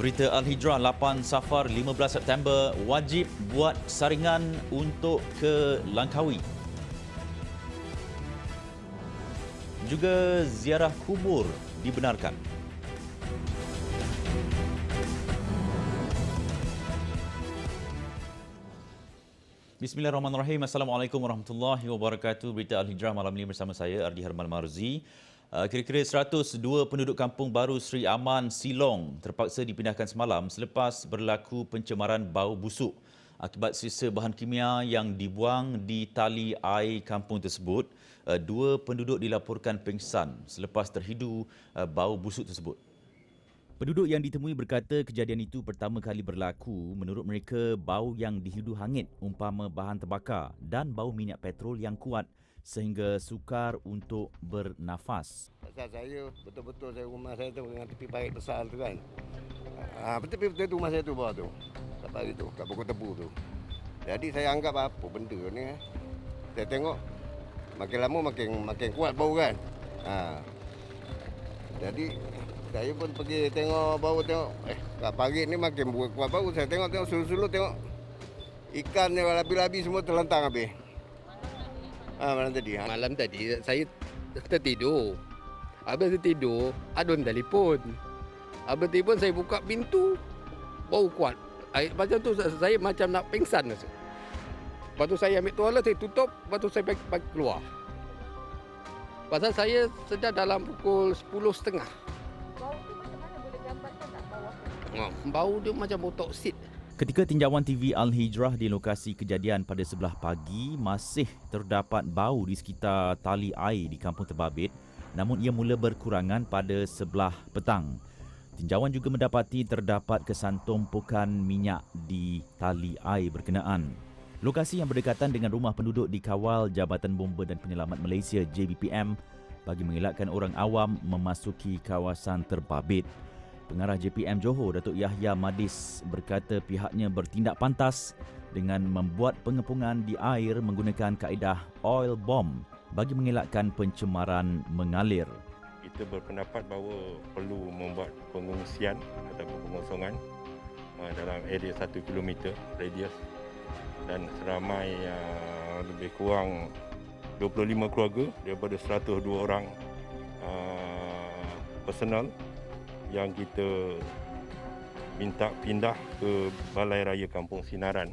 Berita Al-Hijrah 8 Safar 15 September wajib buat saringan untuk ke Langkawi. Juga ziarah kubur dibenarkan. Bismillahirrahmanirrahim. Assalamualaikum warahmatullahi wabarakatuh. Berita Al-Hijrah malam ini bersama saya Ardi Harmal Marzi. Kira-kira 102 penduduk Kampung Baru Sri Aman, Silong terpaksa dipindahkan semalam selepas berlaku pencemaran bau busuk akibat sisa bahan kimia yang dibuang di tali air kampung tersebut. Dua penduduk dilaporkan pingsan selepas terhidu bau busuk tersebut. Penduduk yang ditemui berkata kejadian itu pertama kali berlaku. Menurut mereka, bau yang dihidu hangit umpama bahan terbakar dan bau minyak petrol yang kuat sehingga sukar untuk bernafas. Pasal saya betul-betul rumah saya tu dengan tepi parit besar tu kan. Betul-betul tu rumah saya tu bawah tu. Kat pagi tu, kat pokok tebu tu. Jadi saya anggap apa benda ni. Saya tengok makin lama makin kuat bau kan. Jadi saya pun pergi tengok bau kat parit ni makin kuat bau. Saya tengok sulu-sulu tengok ikan yang labi-labi semua terlentang habis. Malam tadi saya tertidur. Habis tertidur, ada orang telefon. Habis telefon saya buka pintu, bau kuat. Macam tu saya macam nak pingsan. Lepas tu saya ambil toilet, saya tutup, lepas tu saya bagi keluar. Pasal saya sedar dalam pukul 10.30. Bau tu macam mana, boleh gambarkan tak bau apa? Bau dia macam bau toksit. Ketika tinjauan TV Al-Hijrah di lokasi kejadian pada sebelah pagi, masih terdapat bau di sekitar tali air di Kampung Terbabit, namun ia mula berkurangan pada sebelah petang. Tinjauan juga mendapati terdapat kesan tumpukan minyak di tali air berkenaan. Lokasi yang berdekatan dengan rumah penduduk dikawal Jabatan Bomba dan Penyelamat Malaysia JBPM bagi mengelakkan orang awam memasuki kawasan Terbabit. Pengarah JPM Johor, Datuk Yahya Madis berkata pihaknya bertindak pantas dengan membuat pengepungan di air menggunakan kaedah oil bomb bagi mengelakkan pencemaran mengalir. Kita berpendapat bahawa perlu membuat pengungsian ataupun pengosongan dalam area 1 km radius dan seramai lebih kurang 25 keluarga daripada 102 orang personal yang kita minta pindah ke Balai Raya Kampung Sinaran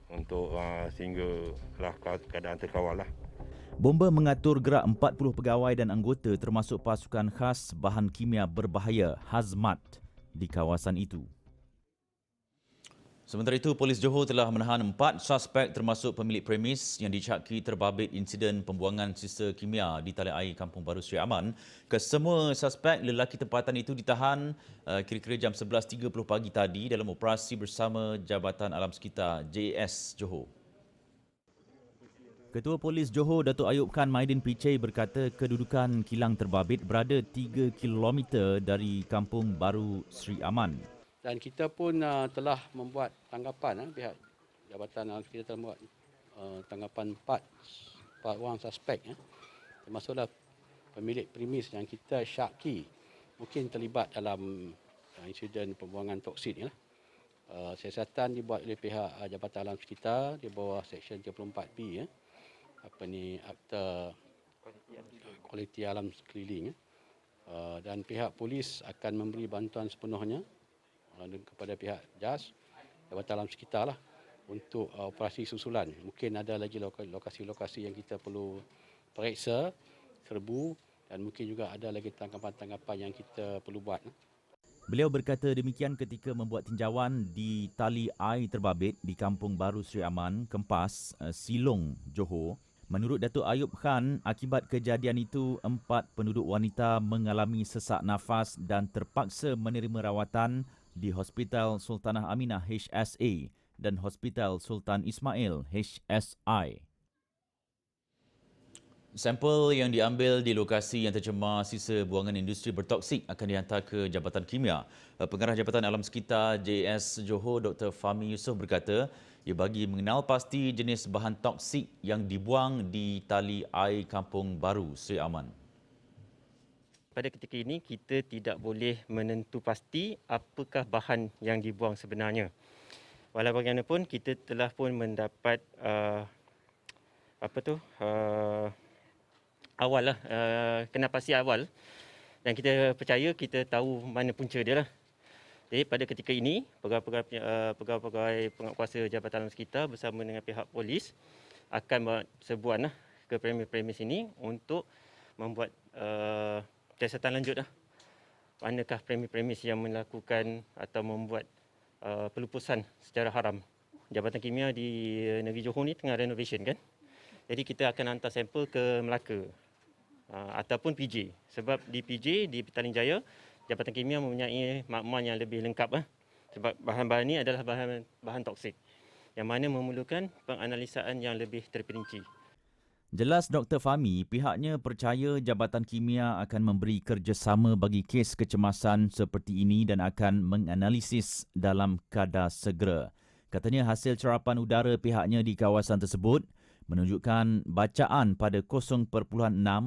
untuk sehinggalah keadaan terkawal lah. Bomba mengatur gerak 40 pegawai dan anggota termasuk pasukan khas bahan kimia berbahaya Hazmat di kawasan itu. Sementara itu, Polis Johor telah menahan 4 suspek termasuk pemilik premis yang dicaki terbabit insiden pembuangan sisa kimia di tali air Kampung Baru Sri Aman. Kesemua suspek lelaki tempatan itu ditahan kira-kira jam 11.30 pagi tadi dalam operasi bersama Jabatan Alam Sekitar JAS Johor. Ketua Polis Johor, Datuk Ayub Khan Maidin Pichai berkata kedudukan kilang terbabit berada 3 km dari Kampung Baru Sri Aman. Dan kita pun telah membuat tanggapan, pihak Jabatan Alam kita telah membuat tanggapan 4 orang suspek, termasuklah pemilik premis yang kita syaki mungkin terlibat dalam insiden pembuangan toksit ni lah. Siasatan dibuat oleh pihak Jabatan Alam Sekitar di bawah Seksyen 34B, Akta Kualiti Alam Sekeliling, dan pihak polis akan memberi bantuan sepenuhnya kepada pihak JAS, Jabatan Alam Sekitar lah, untuk operasi susulan. Mungkin ada lagi lokasi-lokasi yang kita perlu periksa, serbu, dan mungkin juga ada lagi tanggapan-tanggapan yang kita perlu buat. Beliau berkata demikian ketika membuat tinjauan di tali air terbabit di Kampung Baru Sri Aman, Kempas, Silong, Johor. Menurut Datuk Ayub Khan, akibat kejadian itu, 4 penduduk wanita mengalami sesak nafas dan terpaksa menerima rawatan di Hospital Sultanah Aminah HSA dan Hospital Sultan Ismail HSI. Sampel yang diambil di lokasi yang tercemar sisa buangan industri bertoksik akan dihantar ke Jabatan Kimia. Pengarah Jabatan Alam Sekitar JS Johor, Dr. Fahmi Yusof berkata, ia bagi mengenal pasti jenis bahan toksik yang dibuang di tali air Kampung Baru Sri Aman. pada ketika ini kita tidak boleh menentu pasti apakah bahan yang dibuang sebenarnya. Walau bagaimanapun kita telah pun mendapat kena pasti awal, dan kita percaya kita tahu mana punca dia lah. Jadi pada ketika ini pegawai penguatkuasa Jabatan Alam Sekitar bersama dengan pihak polis akan serbuan ke premis ini untuk membuat siasatan lanjut lah. Manakah premis yang melakukan atau membuat pelupusan secara haram. Jabatan Kimia di negeri Johor ni tengah renovation kan. Jadi kita akan hantar sampel ke Melaka ataupun PJ. Sebab di PJ, di Petaling Jaya, Jabatan Kimia mempunyai maklumat yang lebih lengkap. Sebab bahan-bahan ini adalah bahan toksik yang mana memerlukan penganalisaan yang lebih terperinci. Jelas Dr. Fahmi, pihaknya percaya Jabatan Kimia akan memberi kerjasama bagi kes kecemasan seperti ini dan akan menganalisis dalam kadar segera. Katanya hasil cerapan udara pihaknya di kawasan tersebut menunjukkan bacaan pada 0.6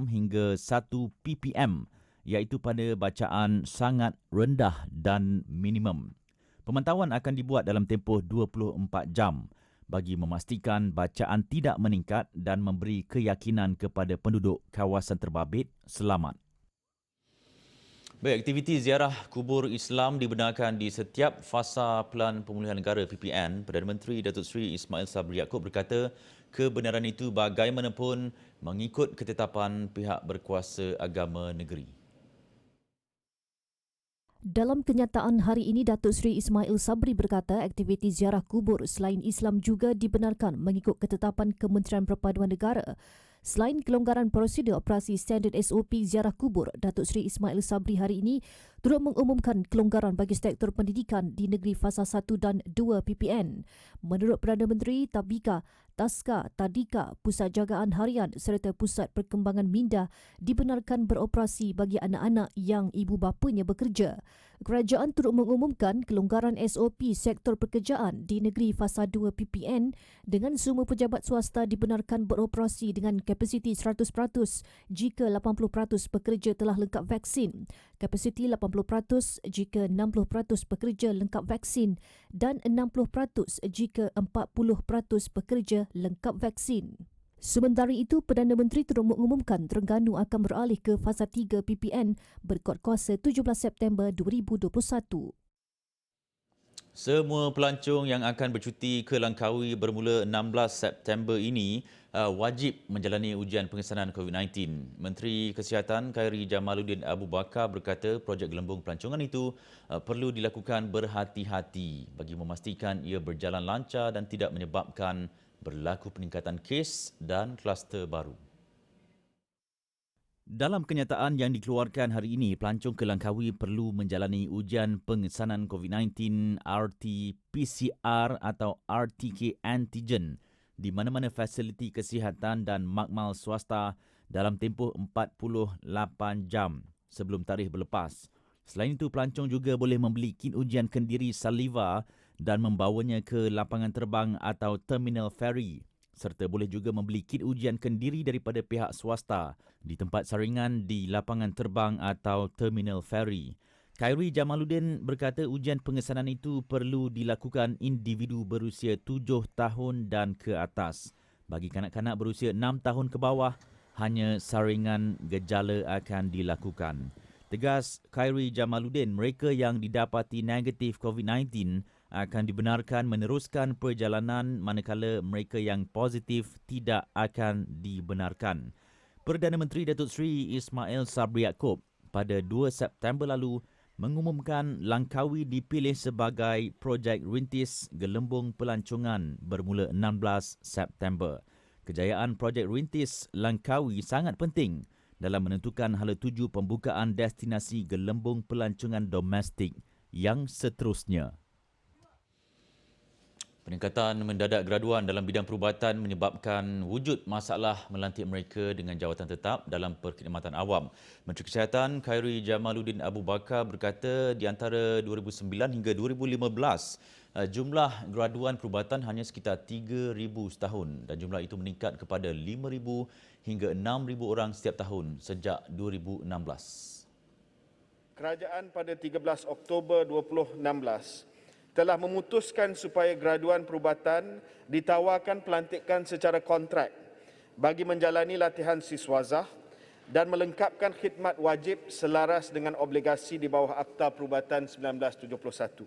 hingga 1 ppm, iaitu pada bacaan sangat rendah dan minimum. Pemantauan akan dibuat dalam tempoh 24 jam. Bagi memastikan bacaan tidak meningkat dan memberi keyakinan kepada penduduk kawasan terbabit selamat. Baik, aktiviti ziarah kubur Islam dibenarkan di setiap fasa Pelan Pemulihan Negara PPN. Perdana Menteri Datuk Seri Ismail Sabri Yaakob berkata kebenaran itu bagaimanapun mengikut ketetapan pihak berkuasa agama negeri. Dalam kenyataan hari ini, Datuk Seri Ismail Sabri berkata aktiviti ziarah kubur selain Islam juga dibenarkan mengikut ketetapan Kementerian Perpaduan Negara. Selain kelonggaran prosedur operasi standard SOP ziarah kubur, Datuk Seri Ismail Sabri hari ini turut mengumumkan kelonggaran bagi sektor pendidikan di negeri fasa 1 dan 2 PPN. Menurut Perdana Menteri, Tabika, Taska, Tadika, Pusat Jagaan Harian serta Pusat Perkembangan Minda dibenarkan beroperasi bagi anak-anak yang ibu bapanya bekerja. Kerajaan turut mengumumkan kelonggaran SOP sektor pekerjaan di negeri fasa 2 PPN dengan semua pejabat swasta dibenarkan beroperasi dengan kapasiti 100% jika 80% pekerja telah lengkap vaksin, kapasiti 80% jika 60% pekerja lengkap vaksin dan 60% jika 40% pekerja lengkap vaksin. Sementara itu, Perdana Menteri turut mengumumkan Terengganu akan beralih ke fasa 3 PPN berkod kuasa 17 September 2021. Semua pelancong yang akan bercuti ke Langkawi bermula 16 September ini wajib menjalani ujian pengesanan COVID-19. Menteri Kesihatan Khairi Jamaluddin Abu Bakar berkata projek gelembung pelancongan itu perlu dilakukan berhati-hati bagi memastikan ia berjalan lancar dan tidak menyebabkan berlaku peningkatan kes dan kluster baru. Dalam kenyataan yang dikeluarkan hari ini, pelancong ke Langkawi perlu menjalani ujian pengesanan COVID-19 RT-PCR atau RTK antigen di mana-mana fasiliti kesihatan dan makmal swasta dalam tempoh 48 jam sebelum tarikh berlepas. Selain itu, pelancong juga boleh membeli kit ujian kendiri saliva dan membawanya ke lapangan terbang atau terminal ferry serta boleh juga membeli kit ujian kendiri daripada pihak swasta di tempat saringan di lapangan terbang atau terminal ferry. Khairi Jamaluddin berkata ujian pengesanan itu perlu dilakukan individu berusia 7 tahun dan ke atas. Bagi kanak-kanak berusia 6 tahun ke bawah, hanya saringan gejala akan dilakukan. Tegas Khairi Jamaluddin, mereka yang didapati negatif COVID-19 akan dibenarkan meneruskan perjalanan manakala mereka yang positif tidak akan dibenarkan. Perdana Menteri Datuk Seri Ismail Sabri Yaakob pada 2 September lalu mengumumkan Langkawi dipilih sebagai projek rintis gelembung pelancongan bermula 16 September. Kejayaan projek rintis Langkawi sangat penting dalam menentukan hala tuju pembukaan destinasi gelembung pelancongan domestik yang seterusnya. Peningkatan mendadak graduan dalam bidang perubatan menyebabkan wujud masalah melantik mereka dengan jawatan tetap dalam perkhidmatan awam. Menteri Kesihatan Khairi Jamaluddin Abu Bakar berkata di antara 2009 hingga 2015, jumlah graduan perubatan hanya sekitar 3,000 setahun dan jumlah itu meningkat kepada 5,000 hingga 6,000 orang setiap tahun sejak 2016. Kerajaan pada 13 Oktober 2016 telah memutuskan supaya graduan perubatan ditawarkan pelantikan secara kontrak bagi menjalani latihan siswazah dan melengkapkan khidmat wajib selaras dengan obligasi di bawah Akta Perubatan 1971.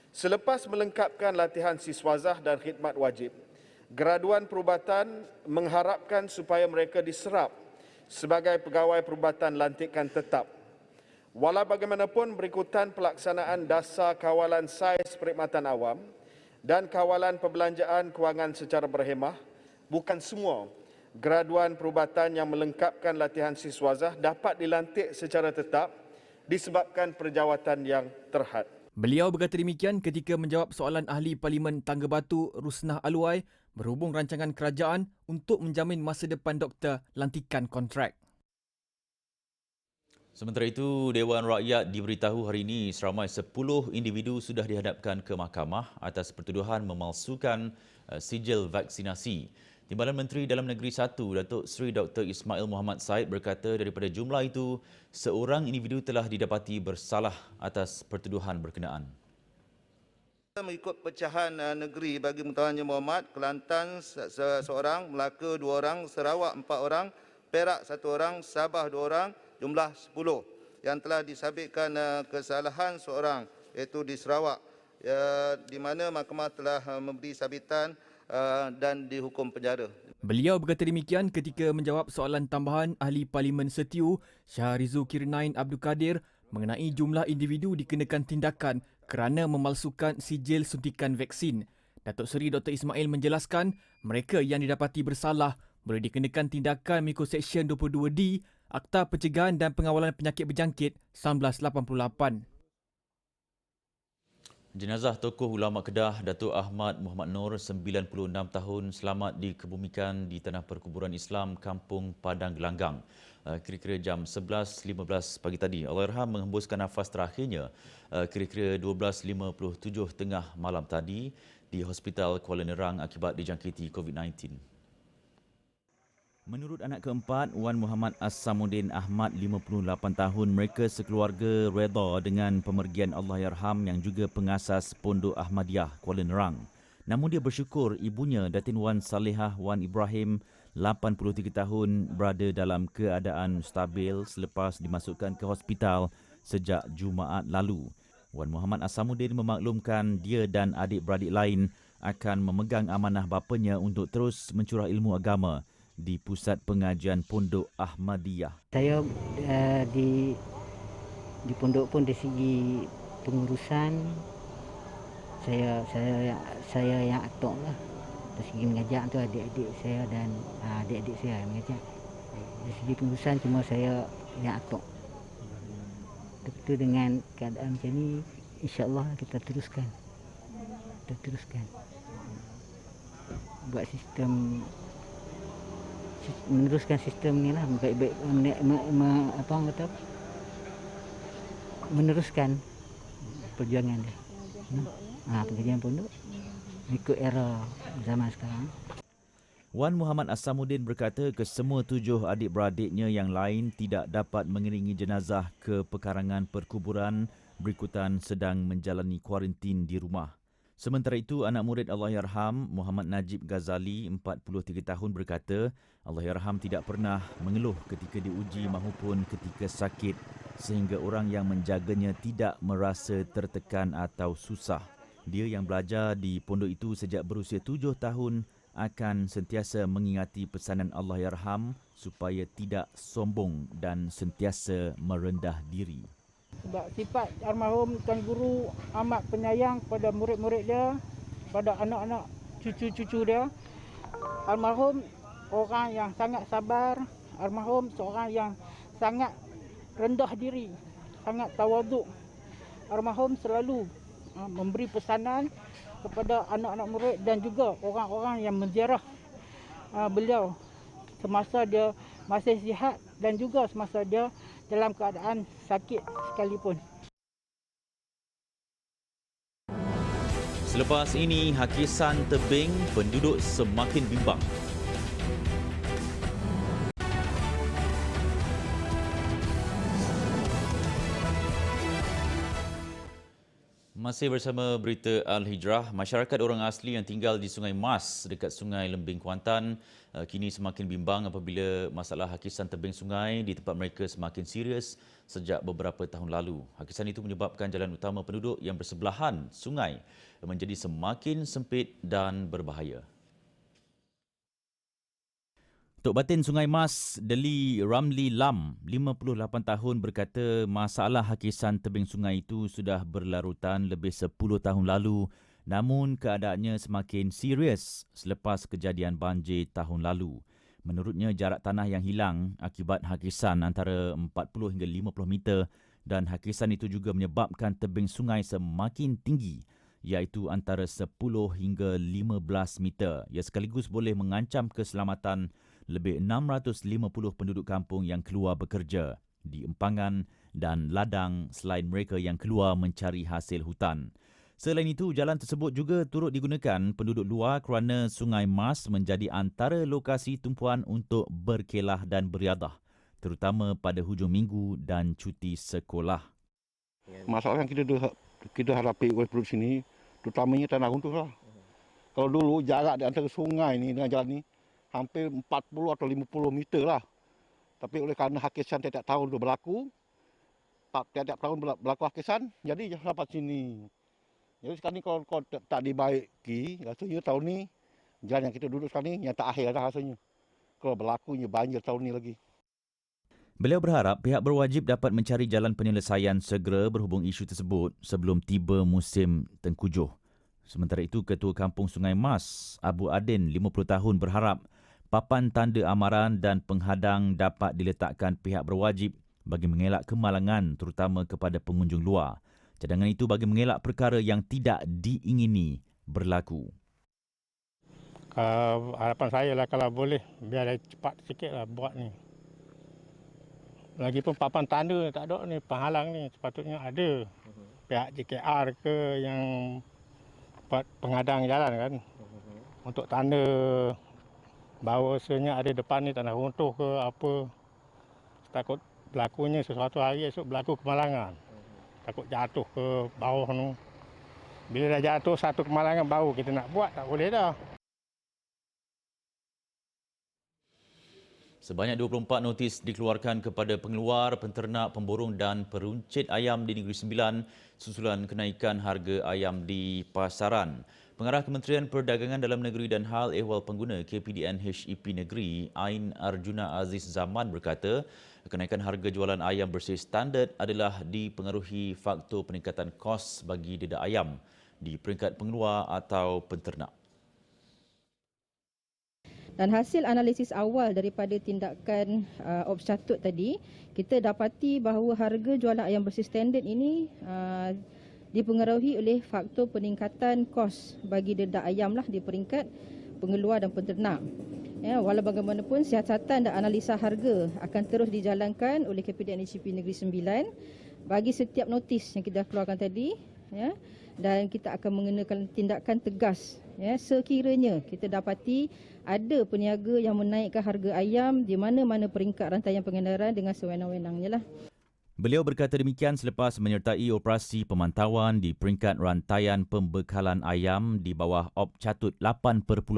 Selepas melengkapkan latihan siswazah dan khidmat wajib, graduan perubatan mengharapkan supaya mereka diserap sebagai pegawai perubatan lantikan tetap. Walau bagaimanapun, berikutan pelaksanaan dasar kawalan saiz perkhidmatan awam dan kawalan perbelanjaan kewangan secara berhemah, bukan semua graduan perubatan yang melengkapkan latihan siswazah dapat dilantik secara tetap disebabkan perjawatan yang terhad. Beliau berkata demikian ketika menjawab soalan Ahli Parlimen Tangga Batu Rusnah Aluai berhubung rancangan kerajaan untuk menjamin masa depan doktor lantikan kontrak. Sementara itu, Dewan Rakyat diberitahu hari ini seramai 10 individu sudah dihadapkan ke mahkamah atas pertuduhan memalsukan sijil vaksinasi. Timbalan Menteri Dalam Negeri 1, Datuk Seri Dr. Ismail Muhammad Said berkata daripada jumlah itu, seorang individu telah didapati bersalah atas pertuduhan berkenaan. Mengikut pecahan negeri bagi Mengetahuan Muhammad, Kelantan seorang, Melaka 2 orang, Sarawak 4 orang, Perak 1 orang, Sabah 2 orang, jumlah 10 yang telah disabitkan kesalahan seorang iaitu di Sarawak di mana mahkamah telah memberi sabitan dan dihukum penjara. Beliau berkata demikian ketika menjawab soalan tambahan Ahli Parlimen Setiu Syahrizu Kirnain Abdul Kadir mengenai jumlah individu dikenakan tindakan kerana memalsukan sijil suntikan vaksin. Datuk Seri Dr. Ismail menjelaskan mereka yang didapati bersalah boleh dikenakan tindakan mengikut Seksyen 22D Akta Pencegahan dan Pengawalan Penyakit Berjangkit 1988. Jenazah tokoh ulama Kedah Datuk Ahmad Muhammad Nur 96 tahun selamat dikebumikan di tanah perkuburan Islam Kampung Padang Gelanggang kira-kira jam 11.15 pagi tadi. Allahyarham menghembuskan nafas terakhirnya kira-kira 12.57 tengah malam tadi di Hospital Kuala Nerang akibat dijangkiti COVID-19. Menurut anak keempat, Wan Muhammad As-Samuddin Ahmad, 58 tahun, mereka sekeluarga reda dengan pemergian Allahyarham yang juga pengasas Pondok Ahmadiyah Kuala Nerang. Namun dia bersyukur ibunya Datin Wan Salehah Wan Ibrahim, 83 tahun, berada dalam keadaan stabil selepas dimasukkan ke hospital sejak Jumaat lalu. Wan Muhammad As-Samuddin memaklumkan dia dan adik-beradik lain akan memegang amanah bapanya untuk terus mencurah ilmu agama di Pusat Pengajian Pondok Ahmadiyah. Saya di pondok pun dari segi pengurusan saya yang atok lah. Dari segi mengajar tu adik-adik saya dan adik-adik saya yang mengajar. Dari segi pengurusan cuma saya yang atok. Betul dengan keadaan macam ni, insya-Allah kita teruskan. Buat sistem meneruskan sistem ni lah baik-baik meneruskan perjuangan dia. Pengajian pondok ikut era zaman sekarang. Wan Muhammad As-Samuddin berkata kesemua 7 adik-beradiknya yang lain tidak dapat mengiringi jenazah ke pekarangan perkuburan berikutan sedang menjalani kuarantin di rumah. Sementara itu, anak murid Allahyarham Muhammad Najib Ghazali, 43 tahun berkata Allahyarham tidak pernah mengeluh ketika diuji mahupun ketika sakit sehingga orang yang menjaganya tidak merasa tertekan atau susah. Dia yang belajar di pondok itu sejak berusia 7 tahun akan sentiasa mengingati pesanan Allahyarham supaya tidak sombong dan sentiasa merendah diri. Sebab sifat almarhum Tuan Guru amat penyayang pada murid-murid dia, pada anak-anak cucu-cucu dia. Almarhum orang yang sangat sabar, almarhum seorang yang sangat rendah diri, sangat tawaduk. Almarhum selalu memberi pesanan kepada anak-anak murid dan juga orang-orang yang menziarah beliau semasa dia masih sihat dan juga semasa dia dalam keadaan sakit sekalipun. Selepas ini, hakisan tebing penduduk semakin bimbang. Masih bersama berita Al-Hijrah, masyarakat orang asli yang tinggal di Sungai Mas dekat Sungai Lembing Kuantan kini semakin bimbang apabila masalah hakisan tebing sungai di tempat mereka semakin serius sejak beberapa tahun lalu. Hakisan itu menyebabkan jalan utama penduduk yang bersebelahan sungai menjadi semakin sempit dan berbahaya. Tok Batin Sungai Mas, Deli Ramli Lam, 58 tahun berkata masalah hakisan tebing sungai itu sudah berlarutan lebih 10 tahun lalu, namun keadaannya semakin serius selepas kejadian banjir tahun lalu. Menurutnya, jarak tanah yang hilang akibat hakisan antara 40 hingga 50 meter dan hakisan itu juga menyebabkan tebing sungai semakin tinggi, iaitu antara 10 hingga 15 meter. Ia sekaligus boleh mengancam keselamatan lebih 650 penduduk kampung yang keluar bekerja di empangan dan ladang selain mereka yang keluar mencari hasil hutan. Selain itu, jalan tersebut juga turut digunakan penduduk luar kerana Sungai Mas menjadi antara lokasi tumpuan untuk berkelah dan beriadah, terutama pada hujung minggu dan cuti sekolah. Masalah yang kita hadapi oleh penduduk sini, terutamanya tanah runtuh lah. Kalau dulu jarak di antara sungai ni dengan jalan ni hampir 40 atau 50 meter lah. Tapi oleh kerana hakisan tiap-tiap tahun tu berlaku, tiap-tiap tahun berlaku hakisan, jadi sampai sini. Jadi sekarang ni kalau tak dibaiki, rasanya tahun ni, jalan yang kita duduk sekarang ni, yang tak akhir dah rasanya. Kalau berlakunya banjir tahun ni lagi. Beliau berharap pihak berwajib dapat mencari jalan penyelesaian segera berhubung isu tersebut sebelum tiba musim tengkujuh. Sementara itu, Ketua Kampung Sungai Mas, Abu Adin, 50 tahun berharap papan tanda amaran dan penghadang dapat diletakkan pihak berwajib bagi mengelak kemalangan terutama kepada pengunjung luar. Cadangan itu bagi mengelak perkara yang tidak diingini berlaku. Harapan saya lah kalau boleh biar cepat sikit lah buat ni. Lagipun papan tanda tak ada ni, penghalang ni sepatutnya ada. Pihak JKR ke yang buat penghadang jalan kan. Untuk tanda bahawasanya ada depan ni tanah runtuh ke apa. Takut berlakunya sesuatu hari esok berlaku kemalangan. Takut jatuh ke bawah tu. Bila dah jatuh satu kemalangan baru kita nak buat, tak boleh dah. Sebanyak 24 notis dikeluarkan kepada pengeluar, penternak, pemborong dan peruncit ayam di Negeri Sembilan susulan kenaikan harga ayam di pasaran. Pengarah Kementerian Perdagangan Dalam Negeri dan Hal Ehwal Pengguna KPDN HEP Negeri, Ain Arjuna Aziz Zaman berkata, kenaikan harga jualan ayam bersih standard adalah dipengaruhi faktor peningkatan kos bagi dedak ayam di peringkat pengeluar atau penternak. Dan hasil analisis awal daripada tindakan Ops Catut tadi, kita dapati bahawa harga jualan ayam bersih standard ini dipengaruhi oleh faktor peningkatan kos bagi dedak ayam lah di peringkat pengeluar dan penternak. Ya, walau bagaimanapun, siasatan dan analisa harga akan terus dijalankan oleh KPDN HEP Negeri Sembilan bagi setiap notis yang kita keluarkan tadi, ya, dan kita akan mengenakan tindakan tegas ya, sekiranya kita dapati ada peniaga yang menaikkan harga ayam di mana-mana peringkat rantaian pengedaran dengan sewenang-wenangnya lah. Beliau berkata demikian selepas menyertai operasi pemantauan di peringkat rantaian pembekalan ayam di bawah Ops Catut 8.0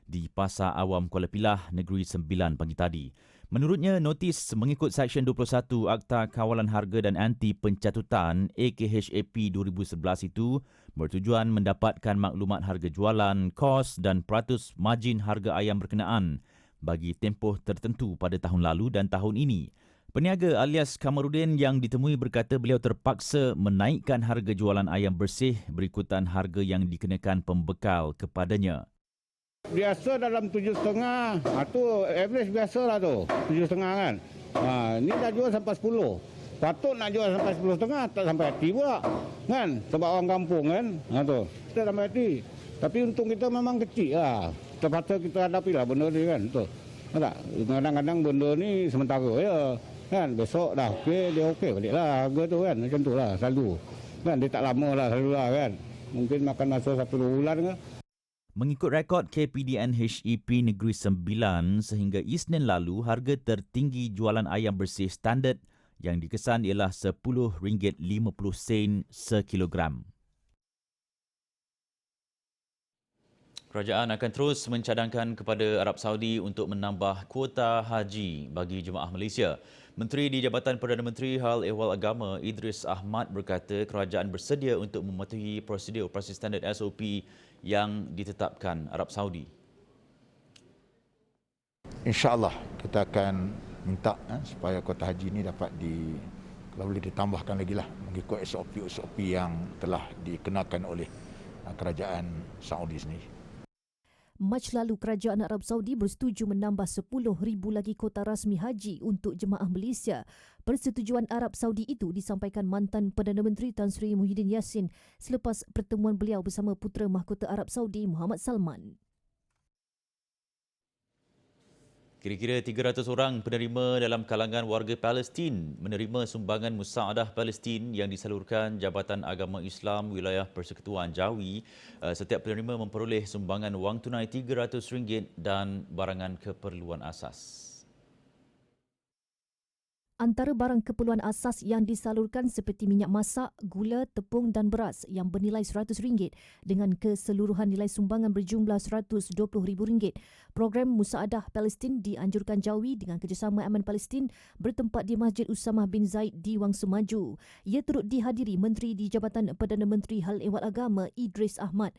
di Pasar Awam Kuala Pilah, Negeri Sembilan pagi tadi. Menurutnya, notis mengikut Seksyen 21 Akta Kawalan Harga dan Anti Pencatutan AKHAP 2011 itu bertujuan mendapatkan maklumat harga jualan, kos dan peratus margin harga ayam berkenaan bagi tempoh tertentu pada tahun lalu dan tahun ini. Peniaga alias Kamarudin yang ditemui berkata beliau terpaksa menaikkan harga jualan ayam bersih berikutan harga yang dikenakan pembekal kepadanya. Biasa dalam 7,5. Tu average biasalah tu. 7,5 kan. Ni dah jual sampai 10. Patut nak jual sampai 10,5, tak sampai hati pula. Kan? Sebab orang kampung kan. Tu. Kita sampai hati. Tapi untung kita memang kecil lah. Terpaksa kita hadapi lah benda ni kan. Tu. Tak? Kadang-kadang benda ni sementara ya. Kan? Besok dah okey, dia okey balik lah harga tu kan. Macam tu lah selalu. Kan? Dia tak lama lah selalu lah kan. Mungkin makan masa 1-2 bulan ke. Mengikut rekod KPDN HEP Negeri Sembilan, sehingga Isnin lalu, harga tertinggi jualan ayam bersih standard yang dikesan ialah RM10.50 sekilogram. Kerajaan akan terus mencadangkan kepada Arab Saudi untuk menambah kuota haji bagi jemaah Malaysia. Menteri di Jabatan Perdana Menteri Hal Ehwal Agama Idris Ahmad berkata kerajaan bersedia untuk mematuhi prosedur operasi standard SOP yang ditetapkan Arab Saudi. InsyaAllah kita akan minta supaya kuota haji ini dapat kalau boleh ditambahkan lagi lah mengikut SOP yang telah dikenakan oleh kerajaan Saudi sendiri. Mac lalu, Kerajaan Arab Saudi bersetuju menambah 10,000 lagi kota rasmi haji untuk jemaah Malaysia. Persetujuan Arab Saudi itu disampaikan mantan Perdana Menteri Tan Sri Muhyiddin Yassin selepas pertemuan beliau bersama Putera Mahkota Arab Saudi Muhammad Salman. Kira-kira 300 orang penerima dalam kalangan warga Palestin menerima sumbangan musaadah Palestin yang disalurkan Jabatan Agama Islam Wilayah Persekutuan Jawi. Setiap penerima memperoleh sumbangan wang tunai RM300 dan barangan keperluan asas. Antara barang keperluan asas yang disalurkan seperti minyak masak, gula, tepung dan beras yang bernilai RM100 dengan keseluruhan nilai sumbangan berjumlah RM120,000. Program Musaadah Palestin dianjurkan Jawi dengan kerjasama Aman Palestin bertempat di Masjid Usamah bin Zaid di Wang Semaju. Ia turut dihadiri Menteri di Jabatan Perdana Menteri Hal Ehwal Agama Idris Ahmad.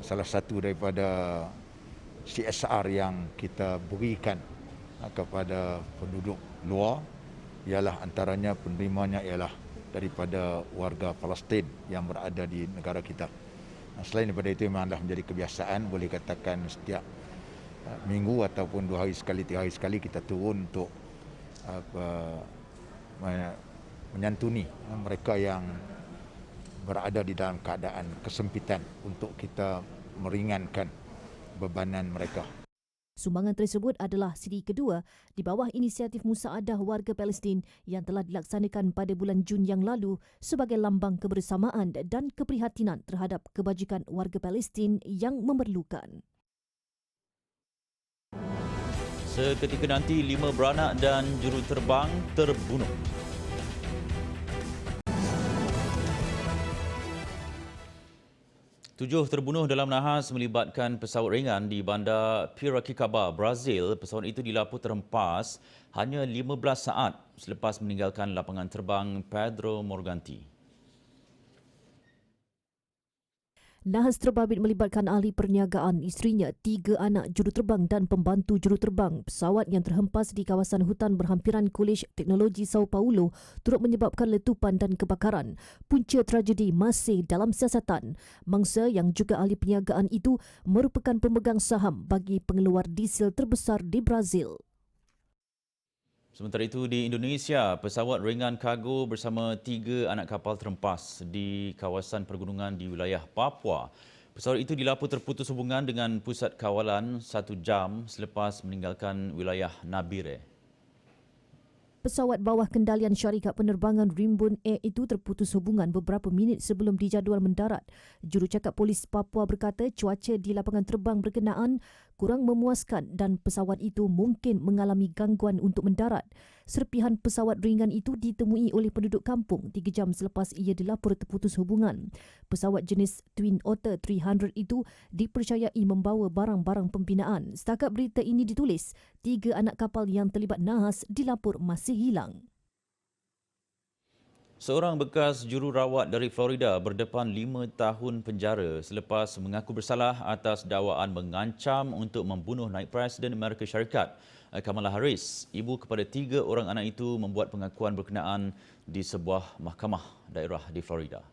Salah satu daripada CSR yang kita berikan kepada penduduk luar ialah antaranya penerimanya ialah daripada warga Palestin yang berada di negara kita. Selain daripada itu memang dah menjadi kebiasaan, boleh katakan setiap minggu ataupun 2 hari sekali, 3 hari sekali kita turun untuk menyantuni mereka yang berada di dalam keadaan kesempitan untuk kita meringankan bebanan mereka. Sumbangan tersebut adalah siri kedua di bawah inisiatif Musaadah Warga Palestin yang telah dilaksanakan pada bulan Jun yang lalu sebagai lambang kebersamaan dan keprihatinan terhadap kebajikan warga Palestin yang memerlukan. Seketika nanti 5 beranak dan juruterbang terbunuh. Tujuh terbunuh dalam nahas melibatkan pesawat ringan di bandar Piracicaba, Brazil. Pesawat itu dilaporkan terhempas hanya 15 saat selepas meninggalkan lapangan terbang Pedro Morganti. Nahas terbabit melibatkan ahli perniagaan, isterinya, 3 anak juruterbang dan pembantu juruterbang. Pesawat yang terhempas di kawasan hutan berhampiran Kolej Teknologi Sao Paulo turut menyebabkan letupan dan kebakaran. Punca tragedi masih dalam siasatan. Mangsa yang juga ahli perniagaan itu merupakan pemegang saham bagi pengeluar diesel terbesar di Brazil. Sementara itu di Indonesia, pesawat ringan kargo bersama 3 anak kapal terhempas di kawasan pergunungan di wilayah Papua. Pesawat itu dilaporkan terputus hubungan dengan pusat kawalan 1 jam selepas meninggalkan wilayah Nabire. Pesawat bawah kendalian syarikat penerbangan Rimbun Air itu terputus hubungan beberapa minit sebelum dijadual mendarat. Jurucakap Polis Papua berkata cuaca di lapangan terbang berkenaan kurang memuaskan dan pesawat itu mungkin mengalami gangguan untuk mendarat. Serpihan pesawat ringan itu ditemui oleh penduduk kampung 3 jam selepas ia dilaporkan terputus hubungan. Pesawat jenis Twin Otter 300 itu dipercayai membawa barang-barang pembinaan. Setakat berita ini ditulis, 3 anak kapal yang terlibat nahas dilapor masih hilang. Seorang bekas jururawat dari Florida berdepan 5 tahun penjara selepas mengaku bersalah atas dakwaan mengancam untuk membunuh naib Presiden Amerika Syarikat Kamala Harris. Ibu kepada 3 orang anak itu membuat pengakuan berkenaan di sebuah mahkamah daerah di Florida.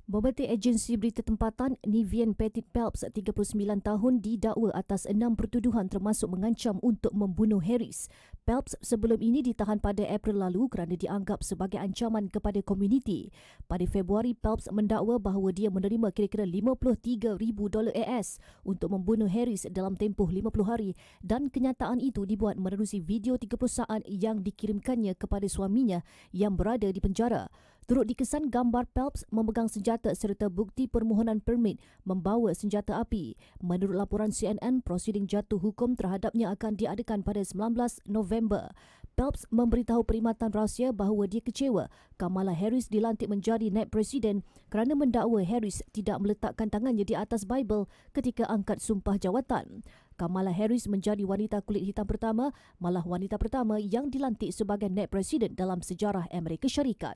Pembantu agensi berita tempatan Nivian Petit Phelps, 39 tahun, didakwa atas 6 pertuduhan termasuk mengancam untuk membunuh Harris. Phelps sebelum ini ditahan pada April lalu kerana dianggap sebagai ancaman kepada komuniti. Pada Februari, Phelps mendakwa bahawa dia menerima kira-kira $53,000 AS untuk membunuh Harris dalam tempoh 50 hari dan kenyataan itu dibuat menerusi video 30 saat yang dikirimkannya kepada suaminya yang berada di penjara. Turut dikesan gambar Phelps memegang senjata serta bukti permohonan permit membawa senjata api. Menurut laporan CNN, prosiding jatuh hukum terhadapnya akan diadakan pada 19 November. Phelps memberitahu perkhidmatan rahsia bahawa dia kecewa Kamala Harris dilantik menjadi naib presiden kerana mendakwa Harris tidak meletakkan tangannya di atas Bible ketika angkat sumpah jawatan. Kamala Harris menjadi wanita kulit hitam pertama, malah wanita pertama yang dilantik sebagai naib presiden dalam sejarah Amerika Syarikat.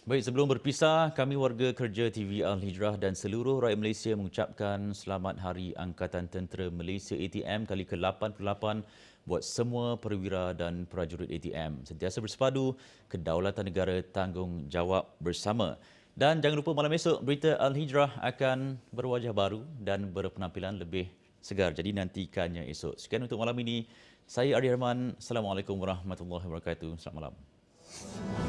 Baik, sebelum berpisah, kami warga kerja TV Al-Hijrah dan seluruh rakyat Malaysia mengucapkan Selamat Hari Angkatan Tentera Malaysia ATM kali ke-88 buat semua perwira dan prajurit ATM. Sentiasa bersepadu, kedaulatan negara tanggungjawab bersama. Dan jangan lupa malam esok, berita Al-Hijrah akan berwajah baru dan berpenampilan lebih segar. Jadi nantikannya esok. Sekian untuk malam ini. Saya Ardi Herman. Assalamualaikum warahmatullahi wabarakatuh. Selamat malam.